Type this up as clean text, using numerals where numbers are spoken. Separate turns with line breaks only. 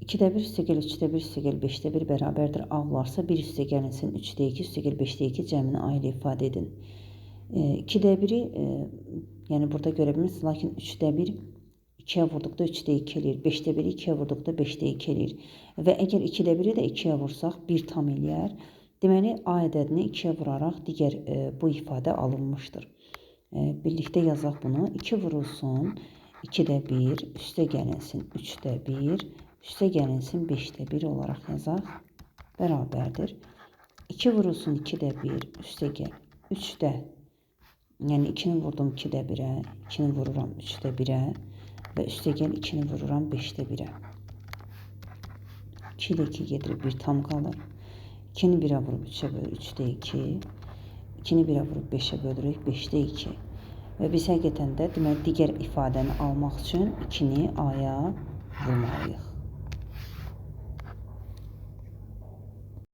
2'də 1 üstəgəl 3'də 1 üstəgəl 5'də 1 bərabərdir. A varsa 1 üstəgəlinsin 3'də 2 üstəgəl 5'də 2 cəmini ailə ifadə edin. 2'də 1'i yəni burada görə bilirsiniz. Lakin 3'də 1 2'yə vurduqda 3'də 2 eləyir. 5'də 1'i 2'yə vurduqda 5'də 2 eləyir. Və əgər 2'də 1'i də 2'yə vursaq 1 tam eləyər. Deməli A ədədini 2'yə vuraraq digər bu ifadə alınmışdır. Birlikdə yazaq bunu. 2 vurulsun 2'də 1 üstə gəlinsin 3'də 1 üstə gəlinsin 5'də 1 olaraq yazaq. Bərabərdir. 2 vurulsun 2'də 1 üstə gəl 3'də, yəni 2'ni vurdum 2'də 1'ə, 2'ni vururam 3'də 1'ə və üstə gəl 2'ni vururam 5'də 1'ə. 2 ilə 2 gedir 1 tam qalır. 2'ni 1'ə vurub 3'ə bölür 3'də 2. 2'ni 1'ə vurub 5'ə bölürük 5'də 2. Və biz həqiqətən də deməli digər ifadəni almaq üçün 2'ni A'ya